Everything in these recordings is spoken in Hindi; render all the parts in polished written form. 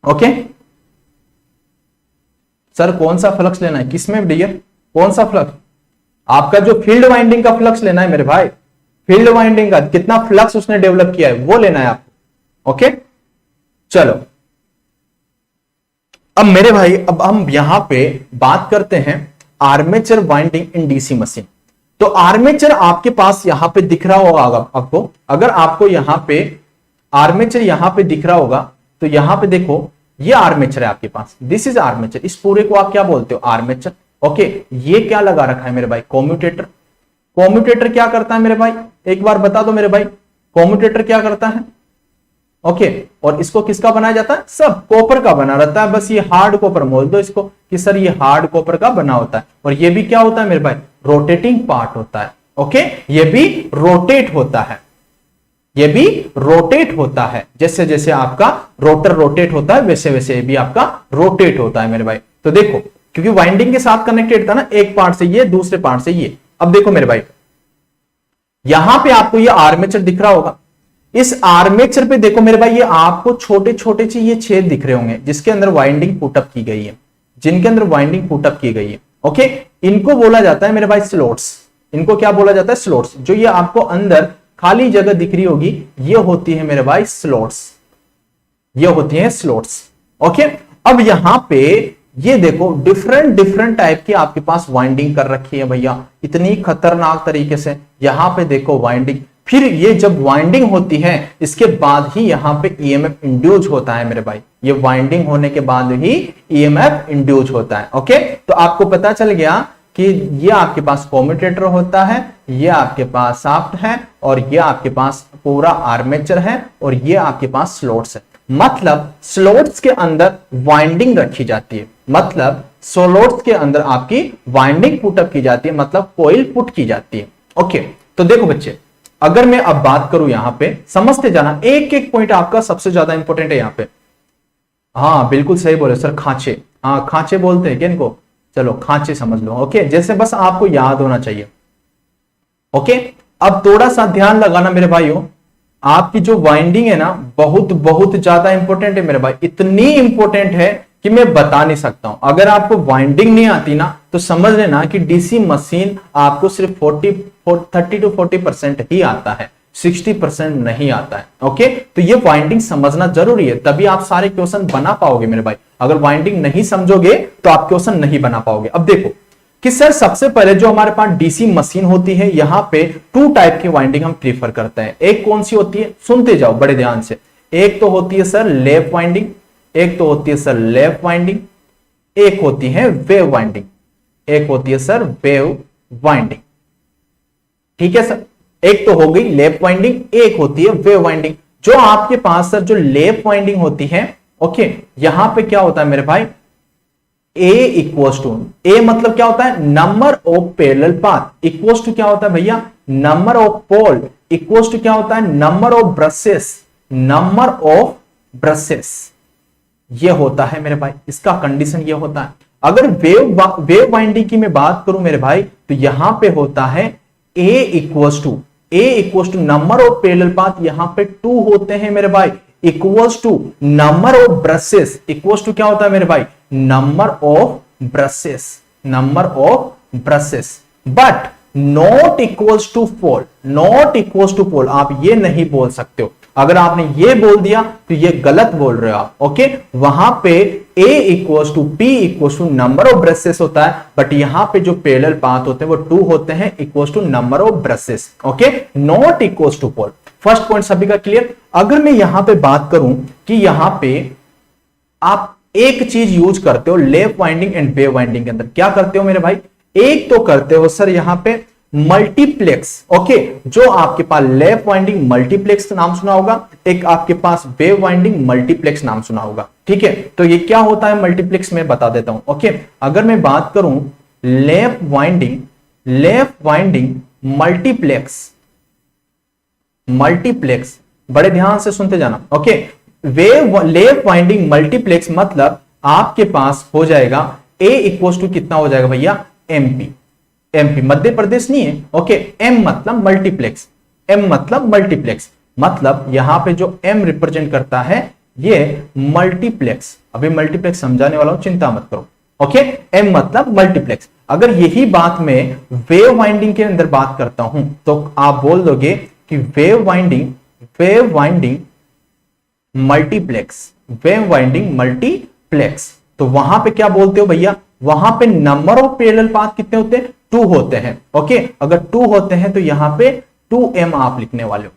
ओके सर कौन सा फ्लक्स लेना है, किसमें डियर, कौन सा फ्लक्स, आपका जो फील्ड वाइंडिंग का फ्लक्स लेना है मेरे भाई, फील्ड वाइंडिंग का कितना फ्लक्स उसने डेवलप किया है वो लेना है आपको। ओके चलो अब मेरे भाई, अब हम यहां पे बात करते हैं armature winding in DC machine. तो आर्मेचर आपके पास यहां पे दिख रहा होगा आपको, अगर आपको यहां पे आर्मेचर यहां पे दिख रहा होगा तो यहां पे देखो ये आर्मेचर है आपके पास, दिस इज आर्मेचर, इस पूरे को आप क्या बोलते हो, आर्मेचर। ओके ये क्या लगा रखा है मेरे भाई, कॉम्यूटेटर। कॉम्यूटेटर क्या करता है मेरे भाई, एक बार बता दो मेरे भाई, कॉम्यूटेटर क्या करता है। ओके और इसको किसका बनाया जाता है, सब कॉपर का बना रहता है, बस ये हार्ड कॉपर बोल दो इसको कि सर ये हार्ड कॉपर का बना होता है। और ये भी क्या होता है मेरे भाई, रोटेटिंग पार्ट होता है। ओके ये भी रोटेट होता है, ये भी रोटेट होता है, जैसे जैसे आपका रोटर रोटेट होता है वैसे वैसे ये भी आपका रोटेट होता है मेरे भाई। तो देखो क्योंकि वाइंडिंग के साथ कनेक्टेड था ना, एक पार्ट से ये दूसरे पार्ट से ये। अब देखो मेरे भाई यहां पे आपको ये आर्मेचर दिख रहा होगा, इस आर्मेचर पे देखो मेरे भाई ये आपको छोटे छोटे से ये छेद दिख रहे होंगे जिसके अंदर वाइंडिंग पुटअप की गई है, जिनके अंदर वाइंडिंग पुटअप की गई है। ओके इनको बोला जाता है मेरे भाई स्लॉट्स, इनको क्या बोला जाता है, स्लॉट्स। जो ये आपको अंदर खाली जगह दिख रही होगी ये होती है मेरे भाई स्लॉट्स, ये होती है स्लॉट्स। ओके अब यहां पे ये देखो डिफरेंट डिफरेंट टाइप की आपके पास वाइंडिंग कर रखी है भैया, इतनी खतरनाक तरीके से। यहां पे देखो वाइंडिंग, फिर ये जब वाइंडिंग होती है इसके बाद ही यहां पे ईएमएफ इंड्यूस होता है मेरे भाई, ये वाइंडिंग होने के बाद ही ईएमएफ इंड्यूस होता है। ओके तो आपको पता चल गया कि ये आपके पास कॉम्यूटेटर होता है, ये आपके पास शाफ्ट है, और ये आपके पास पूरा आर्मेचर है, और ये आपके पास स्लॉट्स है। मतलब स्लॉट्स के अंदर वाइंडिंग रखी जाती है, मतलब स्लॉट्स के अंदर आपकी वाइंडिंग पुटअप की जाती है, मतलब कॉइल पुट की जाती है। ओके तो देखो बच्चे अगर मैं अब बात करूं यहां पे, समझते जाना, एक एक पॉइंट आपका सबसे ज्यादा इंपॉर्टेंट है यहां पे। हाँ बिल्कुल सही बोले सर, खांचे, हाँ खांचे बोलते हैं क्या इनको, चलो खांचे समझ लो। ओके जैसे बस आपको याद होना चाहिए। ओके अब थोड़ा सा ध्यान लगाना मेरे भाइयों, आपकी जो वाइंडिंग है ना बहुत बहुत ज्यादा इंपॉर्टेंट है मेरे भाई, इतनी इंपॉर्टेंट है कि मैं बता नहीं सकता हूं। अगर आपको वाइंडिंग नहीं आती ना तो समझ लेना कि डीसी मशीन आपको सिर्फ 30 to 40% ही आता है, 60% नहीं आता है। ओके तो ये वाइंडिंग समझना जरूरी है, तभी आप सारे क्वेश्चन बना पाओगे मेरे भाई। अगर वाइंडिंग नहीं समझोगे तो आप क्वेश्चन नहीं बना पाओगे। अब देखो कि सर सबसे पहले जो हमारे पास डीसी मशीन होती है यहां पे टू टाइप की वाइंडिंग हम प्रीफर करते हैं। एक कौन सी होती है, सुनते जाओ बड़े ध्यान से। एक तो होती है सर लैप वाइंडिंग, एक तो होती है सर लैप वाइंडिंग, एक होती है वेव वाइंडिंग, एक होती है सर वेव वाइंडिंग। ठीक है सर, एक तो हो गई लैप वाइंडिंग, एक होती है वेव वाइंडिंग। जो आपके पास सर जो लैप वाइंडिंग होती है, ओके यहां पे क्या होता है मेरे भाई, ए इक्वल्स टू, ए मतलब क्या होता है, number of parallel path, equals to क्या होता है भैया, number of pole, equals to क्या होता है, number of brushes, number of brushes. ये होता है मेरे भाई, इसका कंडीशन ये होता है। अगर वेव वाइंडिंग की मैं बात करूं मेरे भाई तो यहां पे होता है A equals to number of parallel path, यहां पे 2 होते हैं मेरे भाई, equals to number of brushes, equals to क्या होता है मेरे भाई, number of brushes, number of brushes, but not equals to pole, not equals to pole आप ये नहीं बोल सकते हो। अगर आपने ये बोल दिया तो ये गलत बोल रहे हो आप। ओके वहां पे A equals to P equals to number of brushes होता है, बट यहां पे जो पैरेलल पाथ होते हैं वो 2 होते हैं, equals to number of brushes. Okay not equals to pole. First point सभी का क्लियर। अगर मैं यहां पे बात करूं कि यहां पे आप एक चीज यूज करते हो lap winding and wave winding के अंदर, क्या करते हो मेरे भाई, एक तो करते हो सर यहां पे मल्टीप्लेक्स। ओके जो आपके पास लैप वाइंडिंग मल्टीप्लेक्स नाम सुना होगा, एक आपके पास वेव वाइंडिंग मल्टीप्लेक्स नाम सुना होगा। ठीक है तो ये क्या होता है मल्टीप्लेक्स में बता देता हूं। ओके अगर मैं बात करूं लैप वाइंडिंग मल्टीप्लेक्स, बड़े ध्यान से सुनते जाना। ओके लैप वाइंडिंग मल्टीप्लेक्स मतलब आपके पास हो जाएगा A इक्वल टू कितना हो जाएगा भैया, एमपी मध्य प्रदेश नहीं है। ओके एम मतलब मल्टीप्लेक्स, एम मतलब मल्टीप्लेक्स, मतलब यहां पे जो एम रिप्रेजेंट करता है ये मल्टीप्लेक्स, अभी मल्टीप्लेक्स समझाने वाला हूं, चिंता मत करो। ओके, एम मतलब मल्टीप्लेक्स। अगर यही बात मैं वेव वाइंडिंग के अंदर बात करता हूं तो आप बोल दोगे कि wave winding multiplex, wave winding multiplex. तो वहां पे क्या बोलते हो भैया, वहां पे नंबर ऑफ पैरेलल पाथ कितने होते हैं, 2 होते हैं। ओके, अगर 2 होते हैं तो यहां पे 2m आप लिखने वाले हो।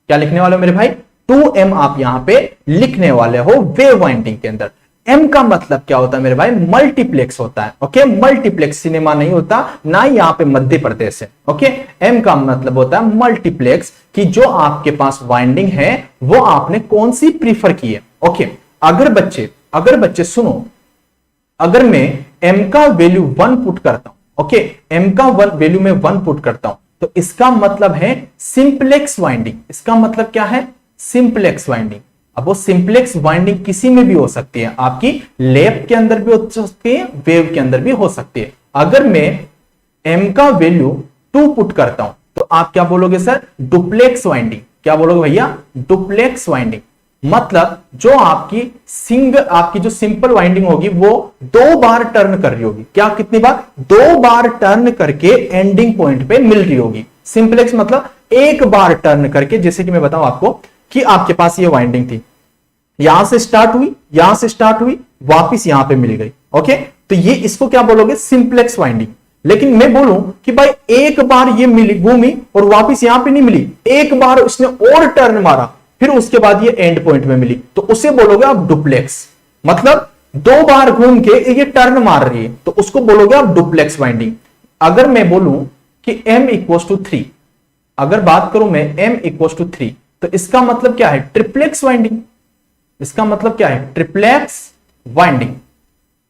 क्या लिखने वाले हो मेरे भाई, 2m आप यहां पे लिखने वाले हो वेव वाइंडिंग के अंदर। m का मतलब क्या होता है मेरे भाई, मल्टीप्लेक्स होता है। ओके, मल्टीप्लेक्स सिनेमा नहीं होता, ना ही यहां पे मध्य प्रदेश है। ओके, m का मतलब होता है मल्टीप्लेक्स, कि जो आपके पास वाइंडिंग है वो आपने कौन सी प्रीफर की है। ओके, अगर बच्चे सुनो, अगर मैं m का वैल्यू 1 पुट करता हूं, ओके, m का वैल्यू में 1 पुट करता हूं, तो इसका मतलब है सिंपलेक्स वाइंडिंग। इसका मतलब क्या है, सिंपलेक्स वाइंडिंग। अब वो सिंपलेक्स वाइंडिंग किसी में भी हो सकती है, आपकी लैप के अंदर भी हो सकती है, वेव के अंदर भी हो सकती है। अगर मैं m का वैल्यू 2 पुट करता हूं तो आप क्या बोलोगे सर, डुप्लेक्स वाइंडिंग। क्या बोलोगे भैया, डुप्लेक्स वाइंडिंग। मतलब जो आपकी जो सिंपल वाइंडिंग होगी वो 2 बार टर्न कर रही होगी। क्या, कितनी बार, 2 बार टर्न करके एंडिंग पॉइंट पे मिल रही होगी। सिंपलेक्स मतलब एक बार टर्न करके, जैसे कि मैं बताऊं आपको कि आपके पास ये वाइंडिंग थी, यहां से स्टार्ट हुई, वापिस यहां पे मिल गई। ओके, तो ये इसको क्या बोलोगे, सिंपलेक्स वाइंडिंग। लेकिन मैं बोलूं कि भाई एक बार ये मिली, घूमी और वापिस यहां पे नहीं मिली, एक बार उसने और टर्न मारा, फिर उसके बाद ये एंड पॉइंट में मिली, तो उसे बोलोगे आप डुप्लेक्स। मतलब 2 बार घूम के ये टर्न मार रही है, तो उसको बोलोगे आप डुप्लेक्स वाइंडिंग। अगर मैं बोलूं कि m इक्वल टू 3, अगर बात करूं मैं m इक्वल टू 3, तो इसका मतलब क्या है, ट्रिप्लेक्स वाइंडिंग। इसका मतलब क्या है, ट्रिप्लेक्स वाइंडिंग।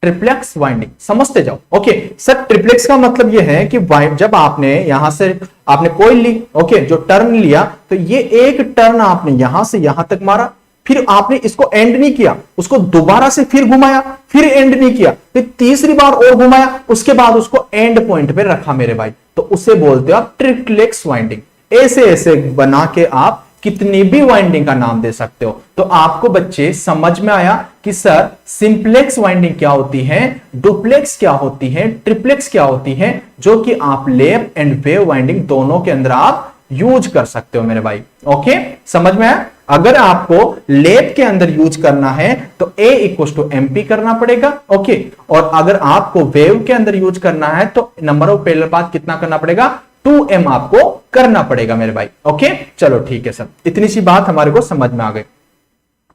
ट्रिप्लेक्स वाइंडिंग समझते जाओ। ओके सर, ट्रिप्लेक्स का मतलब यह है कि जब आपने यहां से आपने कॉइल ली, ओके, जो टर्न लिया, तो ये एक टर्न आपने यहां से यहां तक मारा, फिर आपने इसको एंड नहीं किया, उसको दोबारा से फिर घुमाया, फिर एंड नहीं किया, फिर तीसरी बार और घुमाया, उसके बाद उसको एंड पॉइंट पे रखा मेरे भाई, तो उसे बोलते हो आप ट्रिप्लेक्स वाइंडिंग। ऐसे ऐसे बना के आप कितनी भी वाइंडिंग का नाम दे सकते हो। तो आपको बच्चे समझ में आया कि सर सिंपलेक्स वाइंडिंग क्या होती है, डुप्लेक्स क्या होती है, ट्रिप्लेक्स क्या होती है, जो कि आप लैप एंड वेव वाइंडिंग दोनों के अंदर आप यूज कर सकते हो मेरे भाई। ओके, समझ में आया। अगर आपको लैप के अंदर यूज करना है तो A इक्वल टू MP करना पड़ेगा। ओके, और अगर आपको वेव के अंदर यूज करना है तो नंबर ऑफ पैरेलल पाथ कितना करना पड़ेगा, 2m आपको करना पड़ेगा मेरे भाई। ओके, चलो ठीक है सर, इतनी सी बात हमारे को समझ में आ गई।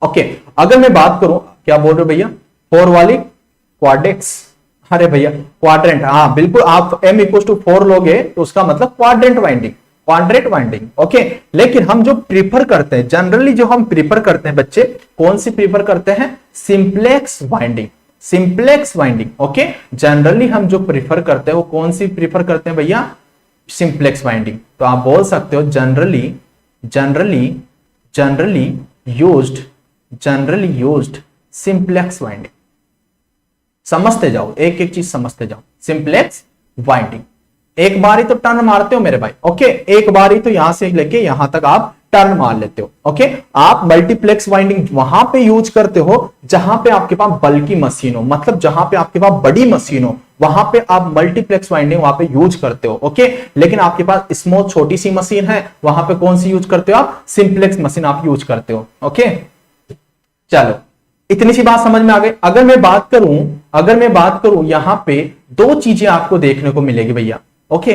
ओके, अगर मैं बात करूं, क्या बोल रहे हो भैया, 4 वाली क्वाड्रेंट्स, अरे भैया क्वाड्रेंट, हाँ बिल्कुल, आप m इक्वल टू 4 लोगे तो उसका मतलब quadrant winding, quadrant winding. Okay, लेकिन हम जो प्रीफर करते हैं, जनरली जो हम प्रीफर करते हैं बच्चे, कौन सी प्रीफर करते हैं, simplex winding, simplex winding. Okay, generally हम जो प्रीफर करते हैं वो कौन सी प्रीफर करते हैं भैया, सिंपलेक्स वाइंडिंग। तो आप बोल सकते हो जनरली यूज्ड सिंपलेक्स वाइंडिंग। समझते जाओ, एक एक चीज समझते जाओ। सिंपलेक्स वाइंडिंग, एक बार ही तो टर्न मारते हो मेरे भाई। ओके, एक बार ही तो यहां से लेके यहां तक आप टर्न मार लेते हो। ओके, आप मल्टीप्लेक्स वाइंडिंग वहां पे यूज करते हो जहां पे आपके पास बल्कि मशीन हो, मतलब जहां पे आपके पास बड़ी मशीन हो, वहां पे आप मल्टीप्लेक्स वाइंडिंग वहां पे यूज करते हो। ओके, लेकिन आपके पास स्मॉल छोटी सी मशीन है, वहां पे कौन सी यूज करते हो आप, सिंपलेक्स मशीन आप यूज करते हो। ओके, चलो इतनी सी बात समझ में आ गई। अगर मैं बात करूं यहां पे 2 चीजें आपको देखने को मिलेगी भैया। ओके,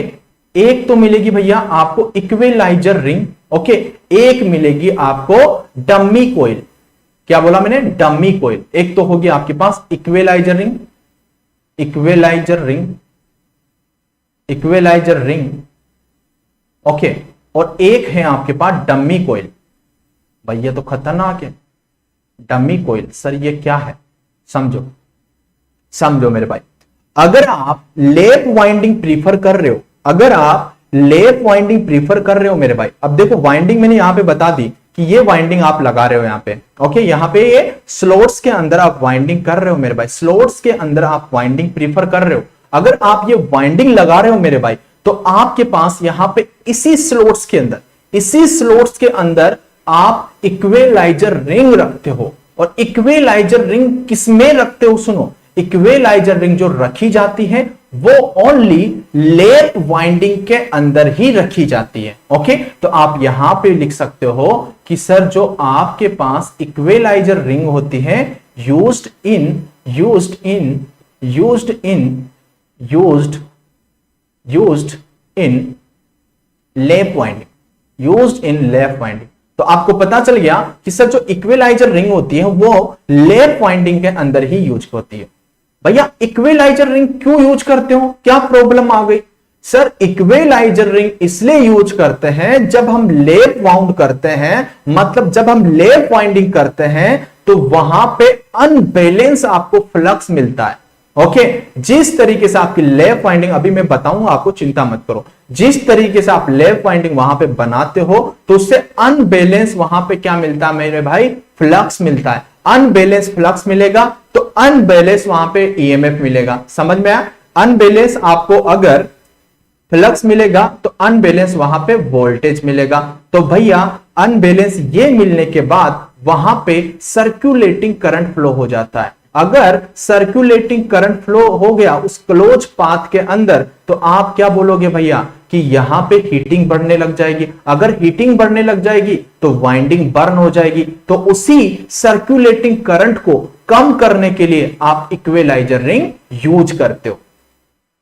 एक तो मिलेगी भैया आपको इक्विलाइजर रिंग, ओके, एक मिलेगी आपको डमी कोयल। क्या बोला मैंने, डमी कोयल। एक तो होगी आपके पास इक्विलाइजर रिंग, ओके, और एक है आपके पास डमी कोयल। भैया तो खतरनाक है डमी कोयल। सर ये क्या है, समझो मेरे भाई। अगर आप लैप वाइंडिंग प्रीफर कर रहे हो मेरे भाई, अब देखो वाइंडिंग मैंने यहां पे बता दी कि ये वाइंडिंग आप लगा रहे हो यहां पे। ओके, यहां पे ये स्लॉट्स के अंदर आप वाइंडिंग कर रहे हो मेरे भाई, स्लॉट्स के अंदर आप वाइंडिंग प्रीफर कर रहे हो। अगर आप ये वाइंडिंग लगा रहे हो मेरे भाई, तो आपके पास यहां पे इसी स्लॉट्स के अंदर आप इक्विलाइजर रिंग रखते हो। और इक्विलाइजर रिंग किसमें रखते हो? सुनो, इक्विलाइजर रिंग जो रखी जाती है वो ओनली लैप वाइंडिंग के अंदर ही रखी जाती है। ओके, तो आप यहां पे लिख सकते हो कि सर जो आपके पास इक्विलाइजर रिंग होती है यूज्ड इन लैप वाइंडिंग, तो आपको पता चल गया कि सर जो इक्विलाइजर रिंग होती है वो लैप वाइंडिंग के अंदर ही यूज होती है। भैया इक्विलाइजर रिंग क्यों यूज करते हो? क्या प्रॉब्लम आ गई? सर इक्विलाइजर रिंग इसलिए यूज करते हैं जब हम लैप वाउंड करते हैं, मतलब जब हम लैप वाइंडिंग करते हैं तो वहां पे अनबैलेंस आपको फ्लक्स मिलता है। ओके, जिस तरीके से आपकी लैप वाइंडिंग अभी मैं बताऊंगा आपको, चिंता मत करो, जिस तरीके से आप लैप वाइंडिंग वहां पे बनाते हो तो उससे अनबैलेंस वहां पे क्या मिलता है मेरे भाई? फ्लक्स मिलता है। अनबैलेंस फ्लक्स मिलेगा तो अनबैलेंस वहां पे ईएमएफ मिलेगा। समझ में आया? अनबैलेंस आपको अगर फ्लक्स मिलेगा तो अनबैलेंस वहां पे वोल्टेज मिलेगा। तो भैया अनबैलेंस ये मिलने के बाद वहां पे सर्कुलेटिंग करंट फ्लो हो जाता है। अगर सर्कुलेटिंग करंट फ्लो हो गया उस क्लोज पाथ के अंदर तो आप क्या बोलोगे भैया कि यहां पे हीटिंग बढ़ने लग जाएगी। अगर हीटिंग बढ़ने लग जाएगी तो वाइंडिंग बर्न हो जाएगी। तो उसी सर्कुलेटिंग करंट को कम करने के लिए आप इक्विलाइजर रिंग यूज करते हो।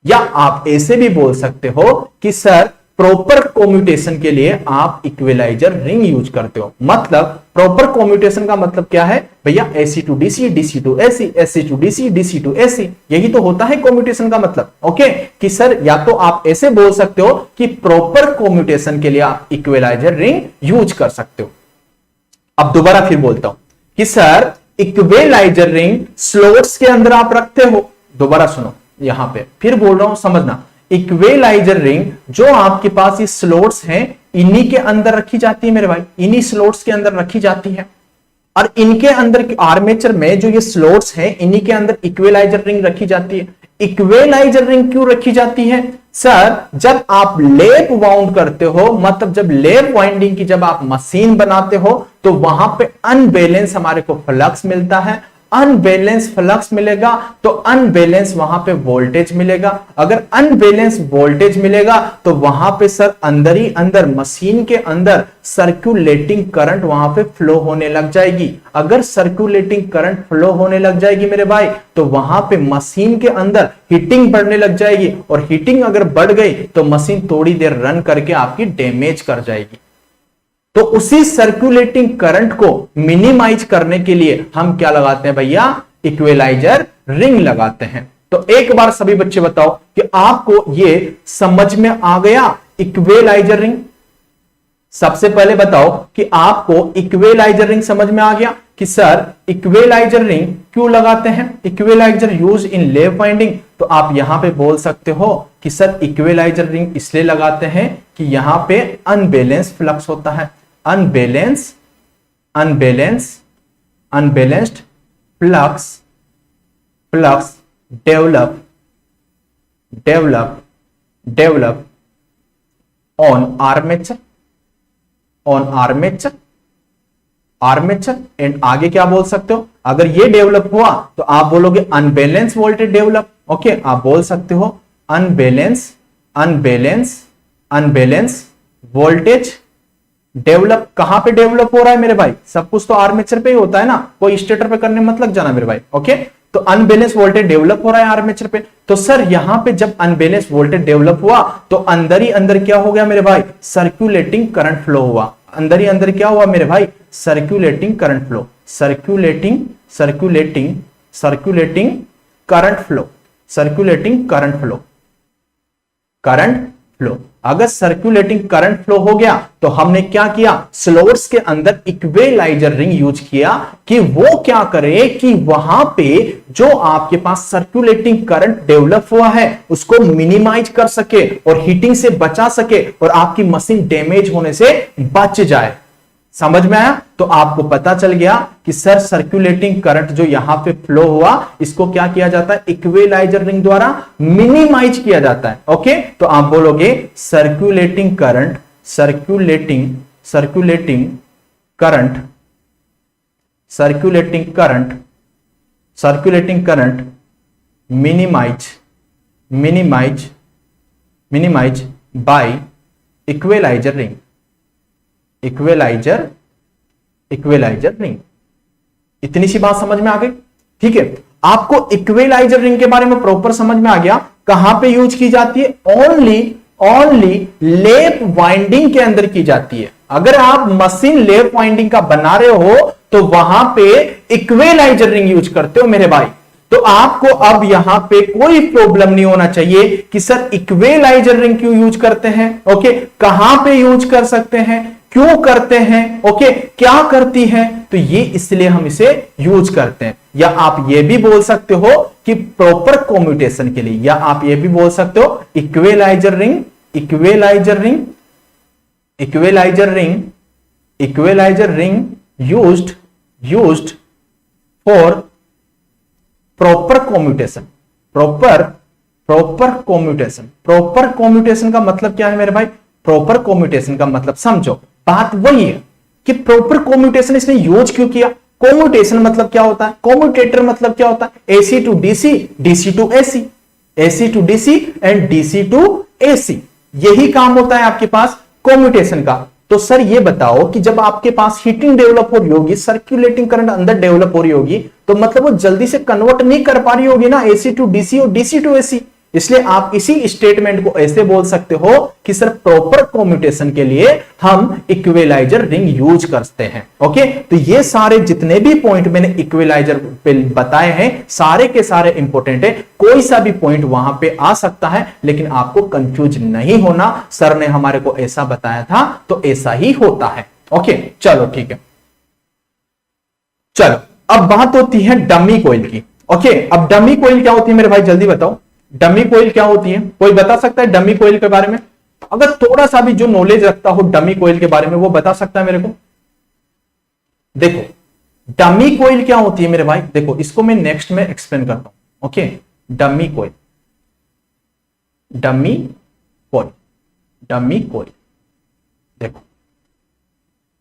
या आप ऐसे भी बोल सकते हो कि सर प्रॉपर कॉम्यूटेशन के लिए आप इक्विलाइजर रिंग यूज करते हो। मतलब प्रॉपर कॉम्यूटेशन का मतलब क्या है भैया? AC to DC, DC to AC, AC to DC, DC to AC, यही तो होता है कॉम्यूटेशन का मतलब। ओके, कि सर या तो आप ऐसे बोल सकते हो कि प्रॉपर कॉम्यूटेशन के लिए आप इक्विलाइजर रिंग यूज कर सकते हो। अब दोबारा फिर बोलता हूं कि सर इक्विलाइजर रिंग स्लॉट्स के अंदर आप रखते हो। दोबारा सुनो, यहां पे फिर बोल रहा हूं, समझना। इक्विलाइजर रिंग जो आपके पास ये स्लॉट्स हैं इन्हीं के अंदर रखी जाती है मेरे भाई, इन्हीं स्लॉट्स के अंदर रखी जाती है। और इनके अंदर आर्मेचर में जो ये स्लॉट्स हैं इन्हीं के अंदर इक्विलाइजर रिंग रखी जाती है। इक्विलाइजर रिंग क्यों रखी जाती है? सर जब आप लैप वाउंड करते हो, मतलब जब लैप वाइंडिंग की जब आप मशीन बनाते हो तो वहां पे अनबैलेंस हमारे को फ्लक्स मिलता है। अनबैलेंस फ्लक्स मिलेगा तो अनबैलेंस वहां पे वोल्टेज मिलेगा। अगर अनबैलेंस वोल्टेज मिलेगा तो वहां पे सर अंदर ही अंदर मशीन के अंदर सर्कुलेटिंग करंट वहां पे फ्लो होने लग जाएगी। अगर सर्कुलेटिंग करंट फ्लो होने लग जाएगी मेरे भाई तो वहां पे मशीन के अंदर हीटिंग बढ़ने लग जाएगी, और हीटिंग अगर बढ़ गई तो मशीन थोड़ी देर रन करके आपकी डैमेज कर जाएगी। तो उसी सर्कुलेटिंग करंट को मिनिमाइज करने के लिए हम क्या लगाते हैं भैया? इक्विलाइजर रिंग लगाते हैं। तो एक बार सभी बच्चे बताओ कि आपको ये समझ में आ गया इक्विलाइजर रिंग? सबसे पहले बताओ कि आपको इक्विलाइजर रिंग समझ में आ गया कि सर इक्विलाइजर रिंग क्यों लगाते हैं? Equaliser use in lap winding. तो आप यहां पे बोल सकते हो कि सर इक्विलाइजर रिंग इसलिए लगाते हैं कि यहां पे अनबैलेंस फ्लक्स होता है। Unbalanced flux develop on armature and आगे क्या बोल सकते हो? अगर ये डेवलप हुआ तो आप बोलोगे अनबैलेंस वोल्टेज डेवलप। ओके, आप बोल सकते हो अनबैलेंस वोल्टेज डेवलप। कहां पे डेवलप हो रहा है मेरे भाई? सब कुछ तो आर्मेचर पे ही होता है ना, कोई स्टेटर पे करने मत लग जाना मेरे भाई। ओके, तो अनबैलेंस वोल्टेज डेवलप हो रहा है आर्मेचर पे। तो सर यहां पे जब अनबैलेंस वोल्टेज डेवलप हुआ तो अंदर ही अंदर क्या हो गया मेरे भाई? सर्कुलेटिंग करंट फ्लो हुआ। अंदर ही अंदर क्या हुआ मेरे भाई? Circulating current flow, circulating current flow. अगर सर्कुलेटिंग करंट फ्लो हो गया तो हमने क्या किया? स्लॉट्स के अंदर इक्विलाइजर रिंग यूज किया कि वो क्या करे कि वहां पे जो आपके पास सर्कुलेटिंग करंट डेवलप हुआ है उसको मिनिमाइज कर सके और हीटिंग से बचा सके और आपकी मशीन डैमेज होने से बच जाए। समझ में आया? तो आपको पता चल गया कि सर सर्कुलेटिंग करंट जो यहां पे फ्लो हुआ इसको क्या किया जाता है? इक्विलाइजर रिंग द्वारा मिनिमाइज किया जाता है। ओके, तो आप बोलोगे circulating current circulating current minimise by equaliser ring, equaliser ring. इतनी सी बात समझ में आ गई? ठीक है, आपको इक्विलाइजर रिंग के बारे में प्रॉपर समझ में आ गया। कहां पे यूज की जाती है? ओनली लैप वाइंडिंग के अंदर की जाती है। अगर आप मशीन लैप वाइंडिंग का बना रहे हो तो वहां पे इक्विलाइजर रिंग यूज करते हो मेरे भाई। तो आपको अब यहां पे कोई प्रॉब्लम नहीं होना चाहिए कि सर इक्विलाइजर रिंग क्यों यूज करते हैं, ओके, कहां पे यूज कर सकते हैं, क्यों करते हैं, ओके, क्या करती है, तो ये इसलिए हम इसे यूज करते हैं। या आप ये भी बोल सकते हो कि प्रॉपर कम्यूटेशन के लिए, या आप ये भी बोल सकते हो equaliser ring used for proper commutation. Proper commutation का मतलब क्या है मेरे भाई? प्रॉपर कम्यूटेशन का मतलब समझो, बात वही है कि प्रॉपर कम्यूटेशन इसने यूज क्यों किया। कम्यूटेशन मतलब क्या होता है? कम्यूटेटर मतलब क्या होता है? AC to DC, DC to AC, AC to DC and DC to AC, यही काम होता है आपके पास कम्यूटेशन का। तो सर ये बताओ कि जब आपके पास हीटिंग डेवलप हो रही होगी, सर्कुलेटिंग करंट अंदर डेवलप हो रही होगी, तो मतलब वो जल्दी से कन्वर्ट नहीं कर पा रही होगी ना एसी टू डीसी और डीसी टू एसी। इसलिए आप इसी स्टेटमेंट को ऐसे बोल सकते हो कि सर प्रॉपर कम्यूटेशन के लिए हम इक्विलाइजर रिंग यूज करते हैं। ओके, तो ये सारे जितने भी पॉइंट मैंने इक्विलाइजर पे बताए हैं सारे के सारे इंपॉर्टेंट है। कोई सा भी पॉइंट वहां पे आ सकता है, लेकिन आपको कंफ्यूज नहीं होना। सर ने हमारे को ऐसा बताया था तो ऐसा ही होता है। ओके, चलो ठीक है। चलो अब बात होती है डमी कोइल की। ओके, अब डमी कोइल क्या होती है मेरे भाई, जल्दी बताओ डमी कोइल क्या होती है? कोई बता सकता है डमी कोइल के बारे में? अगर थोड़ा सा भी जो नॉलेज रखता हो डमी कोइल के बारे में वो बता सकता है मेरे को। देखो डमी कोइल क्या होती है मेरे भाई, देखो इसको मैं नेक्स्ट में एक्सप्लेन करता हूं। ओके, डमी कोइल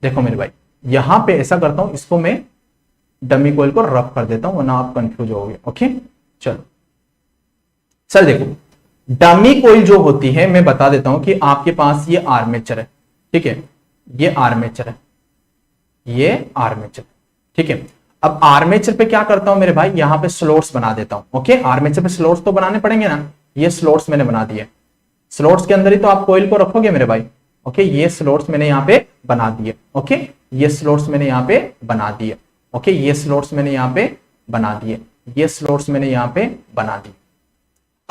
देखो मेरे भाई, यहां पे ऐसा करता हूं, इसको मैं डमी कोइल को रफ कर देता हूं वरना आप कंफ्यूज होगे। ओके, चलो सर देखो डमी कोइल जो होती है मैं बता देता हूं कि आपके पास ये आर्मेचर है, ठीक है, ये आर्मेचर, ठीक है। अब आर्मेचर पे क्या करता हूं मेरे भाई, यहां पे स्लॉट्स बना देता हूं। ओके, आर्मेचर पे स्लॉट्स तो बनाने पड़ेंगे ना, ये स्लॉट्स मैंने बना दिए। स्लॉट्स के अंदर ही तो आप कोइल को रखोगे मेरे भाई। ओके, ये स्लॉट्स मैंने यहां पे बना दिए। ओके, ये स्लॉट्स मैंने यहां पे बना दिए। ओके, ये स्लॉट्स मैंने यहां पे बना दिए, ये स्लॉट्स मैंने यहां पे बना दिए।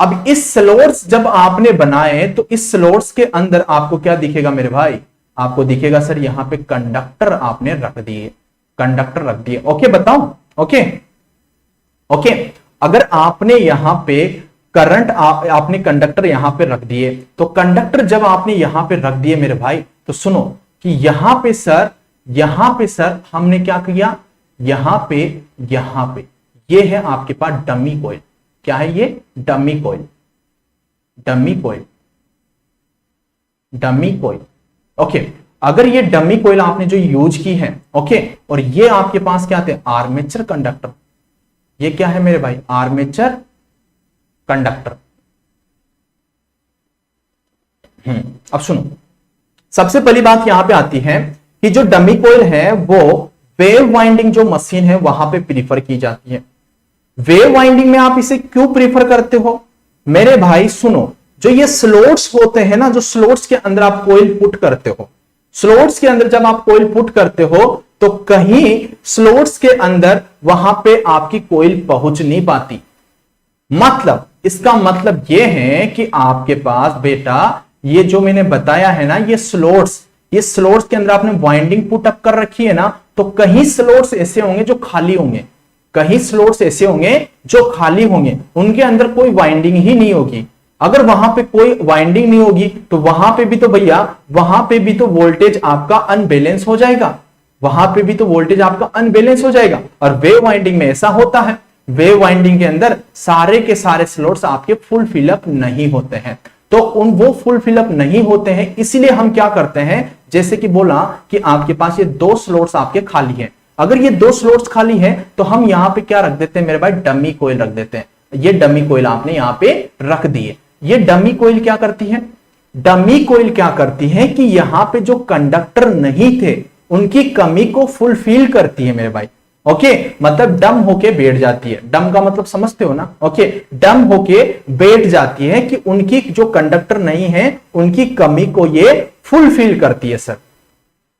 अब इस स्लॉट्स जब आपने बनाए तो इस स्लॉट्स के अंदर आपको क्या दिखेगा मेरे भाई, आपको दिखेगा सर यहां पे कंडक्टर आपने रख दिए, कंडक्टर रख दिए। ओके बताओ, ओके ओके, अगर आपने यहां पे करंट आपने कंडक्टर यहां पे रख दिए, तो कंडक्टर जब आपने यहां पे रख दिए मेरे भाई, तो सुनो कि यहां पे सर हमने क्या किया, यहां पे ये है आपके पास डमी कोइल। क्या है ये? Dummy coil. ओके, अगर ये डमी कोइल आपने जो यूज की है, ओके, और ये आपके पास क्या थे, आर्मेचर कंडक्टर। ये क्या है मेरे भाई, आर्मेचर कंडक्टर। अब सुनो, सबसे पहली बात यहां पे आती है कि जो डमी कोइल है वो वेव वाइंडिंग जो मशीन है वहां पे प्रीफर की जाती है। वेव वाइंडिंग में आप इसे क्यों प्रीफर करते हो मेरे भाई? सुनो, जो ये स्लॉट्स होते हैं ना, जो स्लॉट्स के अंदर आप कोइल पुट करते हो, स्लॉट्स के अंदर जब आप कोइल पुट करते हो तो कहीं स्लॉट्स के अंदर वहां पे आपकी कोइल पहुंच नहीं पाती। मतलब इसका मतलब यह है कि आपके पास बेटा ये जो मैंने बताया है ना, ये स्लॉट्स के अंदर आपने वाइंडिंग पुट अप कर रखी है ना, तो कहीं स्लॉट्स ऐसे होंगे जो खाली होंगे, कहीं स्लॉट्स ऐसे होंगे जो खाली होंगे, उनके अंदर कोई वाइंडिंग ही नहीं होगी। अगर वहां पे कोई वाइंडिंग नहीं होगी तो वहां पे भी तो भैया, वहां पे भी तो वोल्टेज आपका अनबैलेंस हो जाएगा, वहां पे भी तो वोल्टेज आपका अनबैलेंस हो जाएगा। और वेव वाइंडिंग में ऐसा होता है, वेव वाइंडिंग के अंदर सारे के सारे स्लॉट्स आपके फुल फिलअप नहीं होते हैं, तो वो फुल फिलअप नहीं होते हैं, इसीलिए हम क्या करते हैं, जैसे कि बोला कि आपके पास ये 2 स्लॉट्स आपके खाली हैं, अगर ये 2 स्लॉट्स खाली है तो हम यहां पे क्या रख देते हैं मेरे भाई, डमी कोयल रख देते हैं। ये डमी कोयल आपने यहां पे रख दी है। ये डमी कोयल क्या करती है, डमी कोयल क्या करती है कि यहां पे जो कंडक्टर नहीं थे उनकी कमी को फुलफिल करती है मेरे भाई। ओके, मतलब डम होके बैठ जाती है। डम का मतलब समझते हो ना। ओके, डम होके बैठ जाती है कि उनकी जो कंडक्टर नहीं है उनकी कमी को ये फुलफिल करती है सर।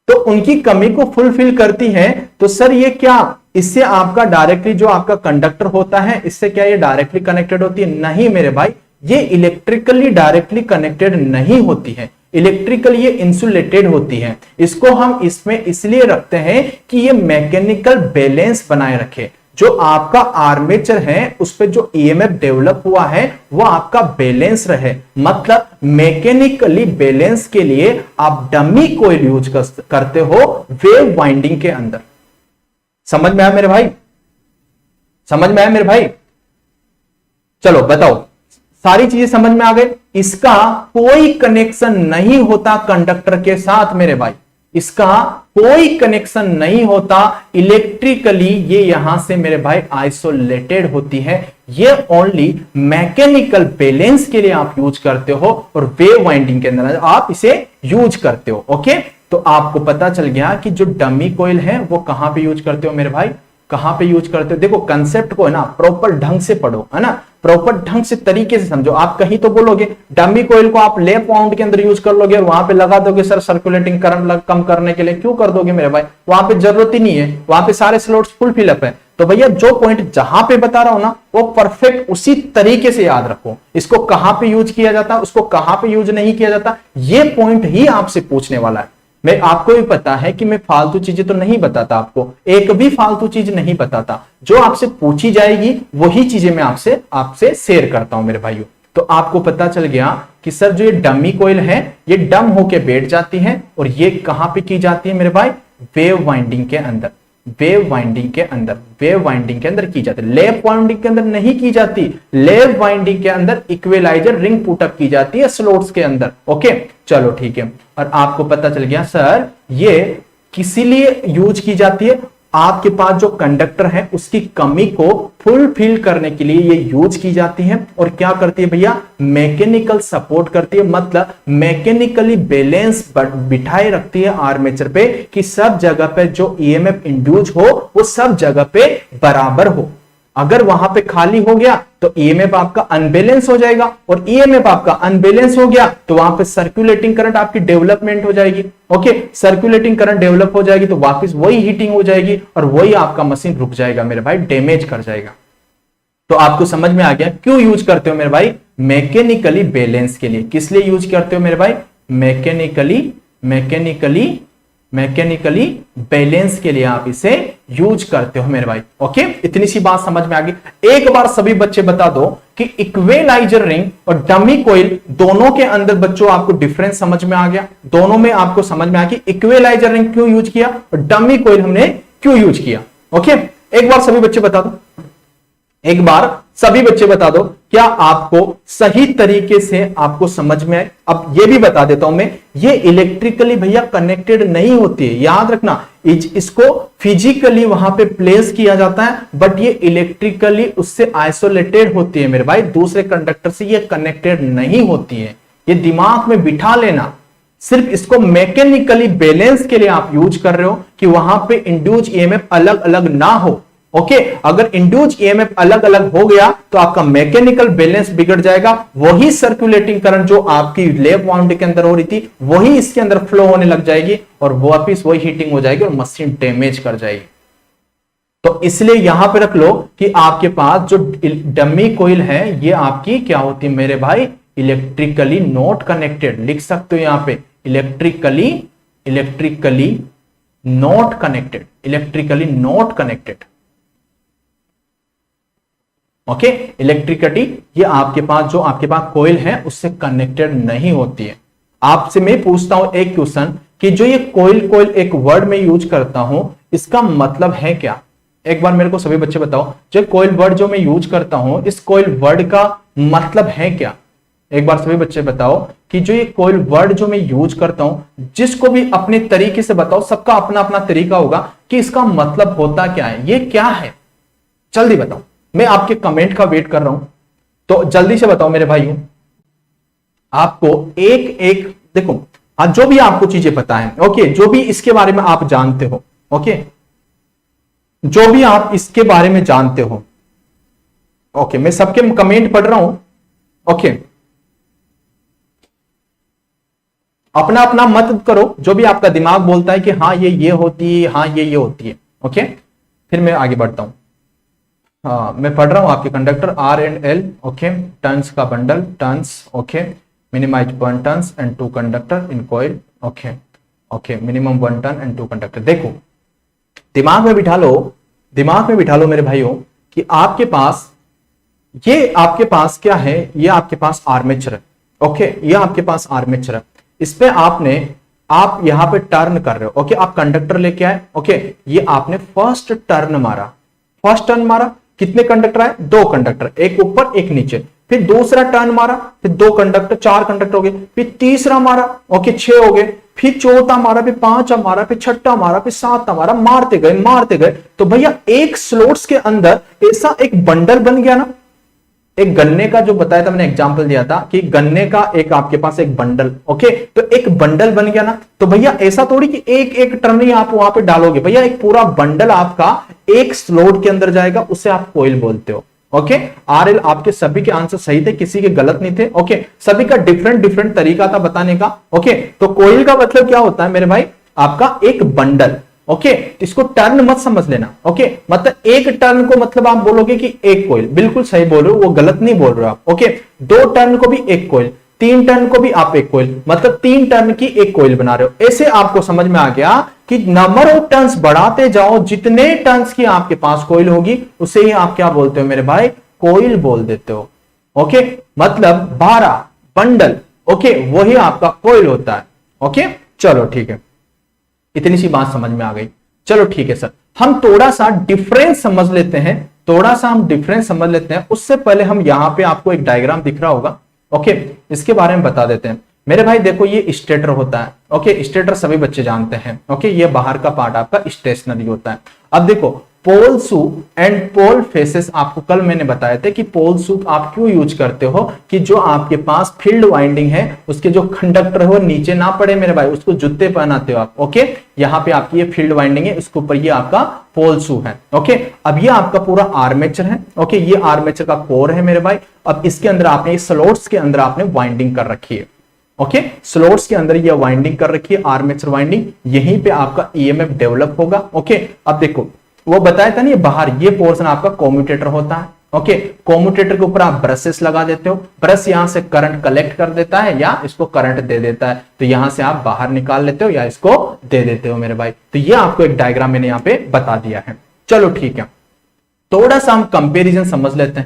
तो उनकी कमी को फुलफिल करती है तो सर ये क्या, इससे आपका डायरेक्टली जो आपका कंडक्टर होता है इससे क्या ये डायरेक्टली कनेक्टेड होती है? नहीं मेरे भाई, ये इलेक्ट्रिकली डायरेक्टली कनेक्टेड नहीं होती है, इलेक्ट्रिकली ये इंसुलेटेड होती है। इसको हम इसमें इसलिए रखते हैं कि ये मैकेनिकल बैलेंस बनाए रखे। जो आपका आर्मेचर है उस पे जो ईएमएफ डेवलप हुआ है वो आपका बैलेंस रहे, मतलब मैकेनिकली बैलेंस के लिए आप डमी कोयल यूज करते हो वेव वाइंडिंग के अंदर। समझ में आया मेरे भाई? समझ में आया मेरे भाई? चलो बताओ, सारी चीजें समझ में आ गई। इसका कोई कनेक्शन नहीं होता कंडक्टर के साथ मेरे भाई, इसका कोई कनेक्शन नहीं होता इलेक्ट्रिकली, ये यहां से मेरे भाई आइसोलेटेड होती है। ये ओनली मैकेनिकल बैलेंस के लिए आप यूज करते हो और वेव वाइंडिंग के अंदर आप इसे यूज करते हो। ओके, तो आपको पता चल गया कि जो डमी कोयल है वो कहां पे यूज करते हो मेरे भाई, कहां पे यूज करते हो। देखो कंसेप्ट को है ना प्रॉपर ढंग से पढ़ो, है ना, प्रॉपर ढंग से तरीके से समझो। आप कहीं तो बोलोगे डमी कोयल को आप लेप वाउंड के अंदर यूज कर लोगे और वहां पे लगा दोगे सर सर्कुलेटिंग करंट कम करने के लिए। क्यों कर दोगे मेरे भाई, वहां पे जरूरत ही नहीं है, वहां पे सारे स्लॉट्स फुल फिलअप है। तो भैया जो पॉइंट जहां पे बता रहा हूं ना वो परफेक्ट उसी तरीके से याद रखो। इसको कहां पे यूज किया जाता, उसको कहां पे यूज नहीं किया जाता, ये पॉइंट ही आपसे पूछने वाला है। मैं आपको भी पता है कि मैं फालतू चीजें तो नहीं बताता, आपको एक भी फालतू चीज नहीं बताता। जो आपसे पूछी जाएगी वही चीजें मैं आपसे शेयर करता हूं मेरे भाइयों। तो आपको पता चल गया कि सर जो ये डमी कोयल है ये डम होके बैठ जाती है और ये कहां पे की जाती है मेरे भाई, वेव वाइंडिंग के अंदर, वेव वाइंडिंग के अंदर, वेव वाइंडिंग के अंदर की जाती है। लैप वाइंडिंग के अंदर नहीं की जाती, लैप वाइंडिंग के अंदर इक्विलाइजर रिंग पुटअप की जाती है स्लॉट्स के अंदर। ओके चलो ठीक है। और आपको पता चल गया सर ये किसी लिए यूज की जाती है, आपके पास जो कंडक्टर है उसकी कमी को फुलफिल करने के लिए ये यूज की जाती है। और क्या करती है भैया, मैकेनिकल सपोर्ट करती है, मतलब मैकेनिकली बैलेंस बिठाए रखती है आर्मेचर पे कि सब जगह पे जो ईएमएफ इंड्यूस हो वो सब जगह पे बराबर हो। अगर वहां पे खाली हो गया तो ईएमएफ आपका अनबैलेंस हो जाएगा, और ईएमएफ आपका अनबैलेंस हो गया तो वहां पे सर्कुलेटिंग करंट आपकी डेवलपमेंट हो जाएगी। ओके, सर्कुलेटिंग करंट डेवलप हो जाएगी तो वापस वही हीटिंग हो जाएगी और वही आपका मशीन रुक जाएगा मेरे भाई, डैमेज कर जाएगा। तो आपको समझ में आ गया क्यों यूज करते हो मेरे भाई, मैकेनिकली बैलेंस के लिए। किस लिए यूज करते हो मेरे भाई, मैकेनिकली बैलेंस के लिए आप इसे यूज करते हो मेरे भाई। ओके, इतनी सी बात समझ में आ गई। एक बार सभी बच्चे बता दो कि इक्विलाइजर रिंग और डमी कोयल दोनों के अंदर बच्चों आपको डिफरेंस समझ में आ गया, दोनों में आपको समझ में आ गया इक्विलाइजर रिंग क्यों यूज किया और डमी कोयल हमने क्यों यूज किया। ओके, एक बार सभी बच्चे बता दो, एक बार सभी बच्चे बता दो, क्या आपको सही तरीके से आपको समझ में आए। अब ये भी बता देता हूं मैं, ये इलेक्ट्रिकली भैया कनेक्टेड नहीं होती है, याद रखना। इसको फिजिकली वहां पे प्लेस किया जाता है बट ये इलेक्ट्रिकली उससे आइसोलेटेड होती है मेरे भाई, दूसरे कंडक्टर से ये कनेक्टेड नहीं होती है। ये दिमाग में बिठा लेना। सिर्फ इसको मैकेनिकली बैलेंस के लिए आप यूज कर रहे हो कि वहां पे इंड्यूस ईएमएफ अलग अलग ना हो। ओके, अगर इंड्यूस ईएमएफ अलग अलग हो गया तो आपका मैकेनिकल बैलेंस बिगड़ जाएगा, वही सर्कुलेटिंग करंट जो आपकी लैप वाउंड के अंदर हो रही थी वही इसके अंदर फ्लो होने लग जाएगी और वापिस वही हीटिंग हो जाएगी और मशीन डैमेज कर जाएगी। तो इसलिए यहां पे रख लो कि आपके पास जो डमी कोयल है ये आपकी क्या होती है मेरे भाई, इलेक्ट्रिकली नॉट कनेक्टेड। लिख सकते हो यहां पे electrically not connected. Okay, electricity ये आपके पास जो आपके पास कोयल है उससे कनेक्टेड नहीं होती है। आपसे मैं पूछता हूं एक क्वेश्चन कि जो ये कोयल एक वर्ड में यूज करता हूं इसका मतलब है क्या। एक बार मेरे को सभी बच्चे बताओ, जो कोयल वर्ड जो मैं यूज करता हूं इस कोयल वर्ड का मतलब है क्या। एक बार सभी बच्चे बताओ कि जो ये कोई वर्ड जो मैं यूज करता हूं, जिसको भी अपने तरीके से बताओ, सबका अपना अपना तरीका होगा कि इसका मतलब होता क्या है, ये क्या है, जल्दी बताओ। मैं आपके कमेंट का वेट कर रहा हूं, तो जल्दी से बताओ मेरे भाइयों। आपको एक एक देखो, आज जो भी आपको चीजें पता है, ओके, जो भी इसके बारे में आप जानते हो, ओके, जो भी आप इसके बारे में जानते हो, ओके, मैं सबके कमेंट पढ़ रहा हूं, ओके, अपना अपना मत करो, जो भी आपका दिमाग बोलता है कि हाँ ये होती है, हाँ ये होती है, ओके। फिर मैं आगे बढ़ता हूं। हाँ, मैं पढ़ रहा हूं आपके conductor R and L, okay, turns का बंडल, turns, okay, minimise 1 turns and 2 conductor in coil, okay, okay, minimum 1 turn and 2 conductor. देखो, दिमाग में बिठा लो, दिमाग में बिठा लो मेरे भाइयों कि आपके पास क्या है, ये आपके पास आर्मेचर है, ओके, ये आपके पास आर्मेचर है। इस पे आप यहां पे टर्न कर रहे हो, ओके, आप कंडक्टर लेके आए, ओके, ये आपने फर्स्ट टर्न मारा, कितने कंडक्टर आए, 2 कंडक्टर, एक ऊपर एक नीचे। फिर दूसरा टर्न मारा, फिर 2 कंडक्टर, 4 कंडक्टर हो गए। फिर तीसरा मारा, ओके, 6 हो गए। फिर चौथा मारा, फिर 5 मारा, फिर छठा मारा, फिर 7 मारा, मारते गए। तो भैया एक स्लोट्स के अंदर ऐसा एक बंडल बन गया ना। एक गन्ने का जो बताया था मैंने, एग्जांपल दिया था कि गन्ने का एक आपके पास एक बंडल, ओके, तो एक बंडल बन गया ना। तो भैया ऐसा थोड़ी कि एक एक टर्न ही आप वहां पे डालोगे, भैया एक पूरा बंडल आपका एक स्लोट के अंदर जाएगा, उसे आप कोइल बोलते हो, ओके। आरएल आपके सभी के आंसर सही थे, किसी के गलत नहीं थे, ओके, सभी का डिफरेंट तरीका था बताने का, ओके। तो कोइल का मतलब क्या होता है मेरे भाई, आपका एक बंडल, ओके, इसको टर्न मत समझ लेना, ओके, मतलब एक टर्न को मतलब आप बोलोगे कि एक कोइल, बिल्कुल सही बोल रहे हो, वो गलत नहीं बोल रहे हो आप, ओके। 2 टर्न को भी एक कोइल, 3 टर्न को भी आप एक कोइल, मतलब 3 टर्न की एक कोइल बना रहे हो। ऐसे आपको समझ में आ गया कि नंबर ऑफ टर्न्स बढ़ाते जाओ, जितने टर्न्स की आपके पास कोइल होगी उसे ही आप क्या बोलते हो मेरे भाई, कोइल बोल देते हो, ओके। मतलब 12 बंडल, ओके, वही आपका कोइल होता है, ओके। चलो ठीक है, इतनी सी बात समझ में आ गई। चलो ठीक है सर, हम थोड़ा सा डिफरेंस समझ लेते हैं, उससे पहले हम यहां पे आपको एक डायग्राम दिख रहा होगा, ओके, इसके बारे में बता देते हैं मेरे भाई। देखो, ये स्टेटर होता है, ओके, स्टेटर सभी बच्चे जानते हैं, ओके, ये बाहर का पार्ट आपका स्टेशनरी होता है। अब देखो, पोल शू एंड पोल फेसेस, आपको कल मैंने बताया था कि पोल शू आप क्यों यूज करते हो, कि जो आपके पास फील्ड वाइंडिंग है उसके जो कंडक्टर है वो नीचे ना पड़े मेरे भाई, उसको जूते पहनाते हो आप, ओके। यहाँ पे आपकी ये फील्ड वाइंडिंग है, इसके ऊपर ये आपका पोल शू है, ओके। अब ये आपका पूरा आर्मेचर है, ओके, ये आर्मेचर का कोर है मेरे भाई। अब इसके अंदर आपने स्लॉट्स के अंदर आपने वाइंडिंग कर रखी है, ओके, स्लॉट्स के अंदर ये वाइंडिंग कर रखी है, आर्मेचर वाइंडिंग, यहीं पे आपका ईएमएफ डेवलप होगा, ओके। अब देखो, वो बताया था नहीं, बाहर ये पोर्शन आपका कॉम्यूटेटर होता है, ओके। कॉम्यूटेटर के ऊपर आप ब्रशेस लगा देते हो, ब्रश यहां से करंट कलेक्ट कर देता है या इसको करंट दे देता है, तो यहां से आप बाहर निकाल लेते हो या इसको दे देते हो मेरे भाई। तो ये आपको एक डायग्राम मैंने यहां पे बता दिया है। चलो ठीक है, थोड़ा सा हम कंपेरिजन समझ लेते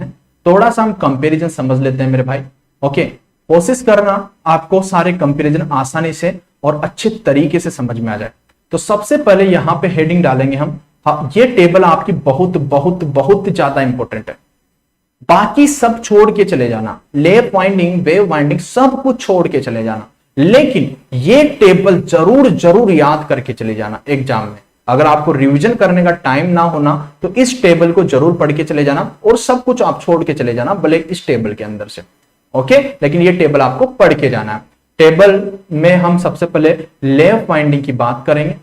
हैं मेरे भाई, ओके। कोशिश करना आपको सारे कंपेरिजन आसानी से और अच्छे तरीके से समझ में आ जाए। तो सबसे पहले यहां पे हेडिंग डालेंगे हम, हाँ, ये टेबल आपकी बहुत बहुत बहुत ज्यादा इंपॉर्टेंट है, बाकी सब छोड़ के चले जाना, लेफ्ट वाइंडिंग, वेव वाइंडिंग, सब कुछ छोड़ के चले जाना, लेकिन ये टेबल जरूर याद करके चले जाना एग्जाम में। अगर आपको रिवीजन करने का टाइम ना होना तो इस टेबल को जरूर पढ़ के चले जाना, और सब कुछ आप छोड़ के चले जाना भले इस टेबल के अंदर से, ओके, लेकिन ये टेबल आपको पढ़ के जाना है। टेबल में हम सबसे पहले लेफ्ट वाइंडिंग की बात करेंगे,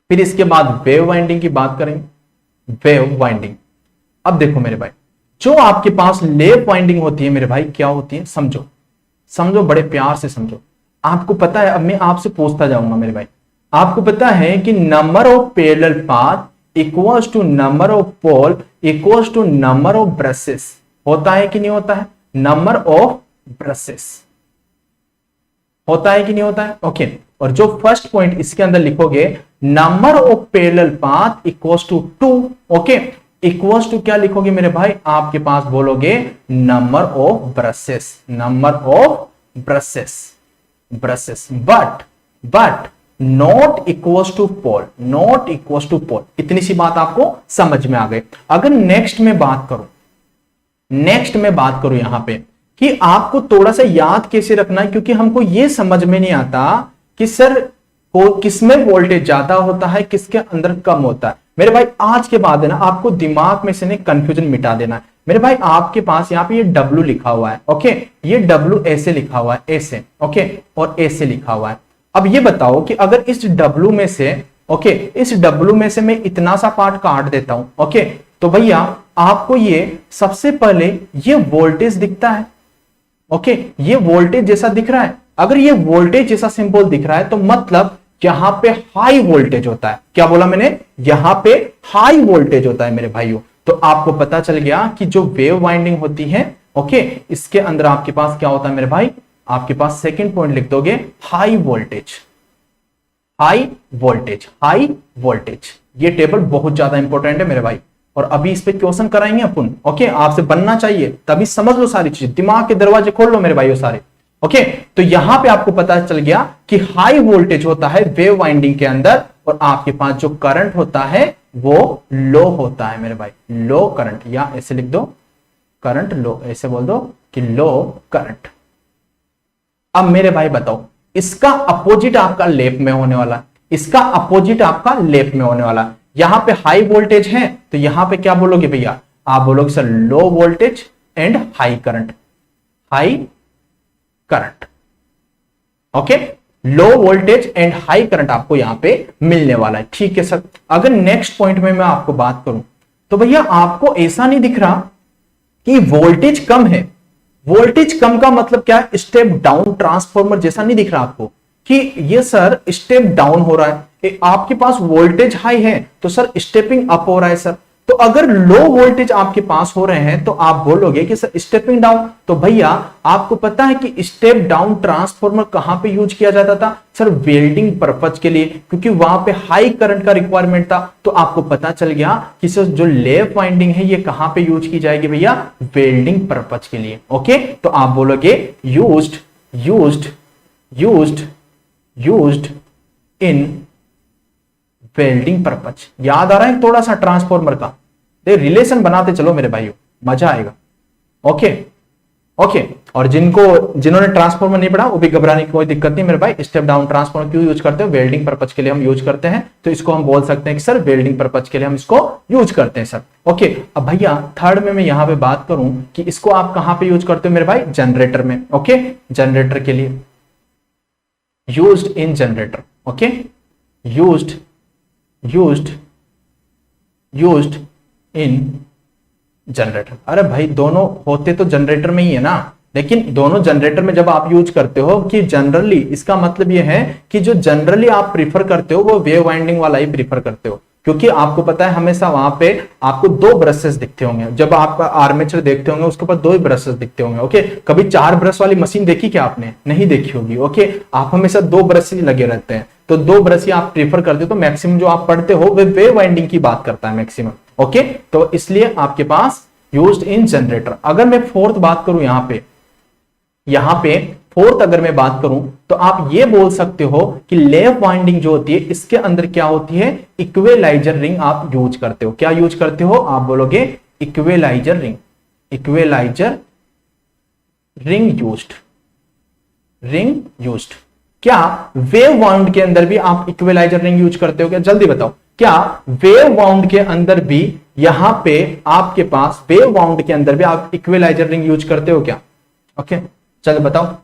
फिर इसके बाद वेव वाइंडिंग की बात करेंगे, वेव वाइंडिंग। अब देखो मेरे भाई, जो आपके पास लेफ्ट वाइंडिंग होती है मेरे भाई, क्या होती है, समझो बड़े प्यार से समझो। आपको पता है, अब मैं आपसे पूछता जाऊंगा मेरे भाई, आपको पता है कि number of parallel path equals to number of pole equals to number of brushes, होता है कि नहीं होता है, नंबर ऑफ ब्रशेस होता है कि नहीं होता है, ओके। और जो फर्स्ट पॉइंट इसके अंदर लिखोगे, number of parallel path equals to 2, okay, equals to क्या लिखोगे मेरे भाई, आपके पास बोलोगे number of brushes, but not equals to pole, इतनी सी बात आपको समझ में आ गई। अगर नेक्स्ट में बात करूं यहां पे कि आपको थोड़ा सा याद कैसे रखना है, क्योंकि हमको यह समझ में नहीं आता कि सर को किसमें वोल्टेज ज्यादा होता है, किसके अंदर कम होता है। मेरे भाई आज के बाद है ना आपको दिमाग में से कंफ्यूजन मिटा देना है। मेरे भाई आपके पास यहाँ पे ये W लिखा हुआ है, ओके, ये W ऐसे लिखा हुआ है, ऐसे, ओके, और ऐसे लिखा हुआ है। अब ये बताओ कि अगर इस W में से, ओके, इस W में से मैं इतना सा पार्ट काट देता हूं, ओके, तो भैया आपको ये सबसे पहले ये वोल्टेज दिखता है, ओके, ये वोल्टेज जैसा दिख रहा है। अगर ये वोल्टेज जैसा सिंबल दिख रहा है तो मतलब यहां पे हाई वोल्टेज होता है। क्या बोला मैंने? यहां पे हाई वोल्टेज होता है मेरे भाइयों। तो आपको पता चल गया कि जो वेव वाइंडिंग होती है, ओके, इसके अंदर आपके पास क्या होता है मेरे भाई? आपके पास सेकंड पॉइंट लिख दोगे, high voltage, high voltage, high voltage. ये टेबल बहुत ज्यादा इंपॉर्टेंट है मेरे भाई, और अभी इस पे क्वेश्चन कराएंगे अपन, ओके, आपसे बनना चाहिए, तभी समझ लो सारी चीजें, दिमाग के दरवाजे खोल लो मेरे भाइयों सारे, ओके। तो यहां पे आपको पता चल गया कि हाई वोल्टेज होता है वेव वाइंडिंग के अंदर, और आपके पास जो करंट होता है वो लो होता है मेरे भाई, लो करंट, या ऐसे लिख दो करंट लो, ऐसे बोल दो कि लो करंट। अब मेरे भाई बताओ, इसका अपोजिट आपका लेफ्ट में होने वाला, इसका अपोजिट आपका लेफ्ट में होने वाला। यहां पे हाई वोल्टेज है तो यहां पे क्या बोलोगे भैया? आप बोलोगे sir low voltage and high current, high current, okay, low voltage and high current आपको यहां पे मिलने वाला है। ठीक है सर। अगर नेक्स्ट पॉइंट में मैं आपको बात करूं तो भैया आपको ऐसा नहीं दिख रहा कि वोल्टेज कम है। वोल्टेज कम का मतलब क्या है? स्टेप डाउन ट्रांसफॉर्मर जैसा नहीं दिख रहा आपको कि ये सर स्टेप डाउन हो रहा है। आपके पास वोल्टेज हाई है तो सर स्टेपिंग अप हो रहा है सर। तो अगर लो वोल्टेज आपके पास हो रहे हैं तो आप बोलोगे कि सर स्टेपिंग डाउन। तो भैया आपको पता है कि स्टेप डाउन ट्रांसफॉर्मर कहां पे यूज किया जाता था? सर वेल्डिंग पर्पज के लिए, क्योंकि वहां पे हाई करंट का रिक्वायरमेंट था। तो आपको पता चल गया कि सर जो लेफ्ट वाइंडिंग है ये कहां पे यूज की जाएगी भैया? वेल्डिंग पर्पज के लिए, ओके। तो आप बोलोगे used used used used in welding purpose. याद आ रहा है थोड़ा सा ट्रांसफॉर्मर का? रिलेशन बनाते चलो मेरे भाइयों, मजा आएगा, ओके ओके। और जिन्होंने ट्रांसफॉर्मर नहीं पढ़ा वो भी घबराने की कोई दिक्कत नहीं मेरे भाई। स्टेप डाउन ट्रांसफॉर्मर क्यों यूज करते हो? वेल्डिंग पर्पज के लिए हम यूज करते हैं। तो इसको हम बोल सकते हैं कि सर वेल्डिंग पर्पज के लिए हम इसको यूज करते हैं सर, ओके। अब भैया थर्ड में मैं यहां पे बात करूं कि इसको आप कहां पे यूज करते हो मेरे भाई? जनरेटर में, ओके, जनरेटर के लिए used in generator, okay, used in generator. अरे भाई दोनों होते तो जनरेटर में ही है ना, लेकिन दोनों जनरेटर में जब आप यूज करते हो कि जनरली, इसका मतलब यह है कि जो जनरली आप प्रीफर करते हो वो वेव वाइंडिंग वाला ही प्रीफर करते हो, क्योंकि आपको पता है हमेशा वहां पे आपको दो ब्रशेस दिखते होंगे। जब आप आर्मेचर देखते होंगे उसके ऊपर दो ही ब्रशेस दिखते होंगे, ओके। कभी 4 ब्रश वाली मशीन देखी क्या आपने? नहीं देखी होगी, ओके। आप हमेशा 2 ब्रश ही लगे रहते हैं, तो 2 ब्रश ही आप प्रीफर करते हो। तो मैक्सिमम जो आप पढ़ते हो वो वेव वाइंडिंग की बात करता है मैक्सिमम, ओके। तो इसलिए आपके पास यूज्ड इन जनरेटर। अगर मैं फोर्थ बात करूं यहां पे फोर्थ अगर मैं बात करूं तो आप ये बोल सकते हो कि लेफ्ट वाइंडिंग जो होती है इसके अंदर क्या होती है? इक्विलाइजर रिंग आप यूज करते हो। क्या यूज करते हो? आप बोलोगे equaliser ring, equaliser ring used. क्या वेव वाउंड के अंदर भी आप इक्विलाइजर रिंग यूज करते हो क्या? जल्दी बताओ, क्या वेव वाउंड के अंदर भी यहां पे आपके पास वेव वाउंड के अंदर भी आप इक्विलाइजर रिंग यूज करते हो क्या? ओके, चलो बताओ।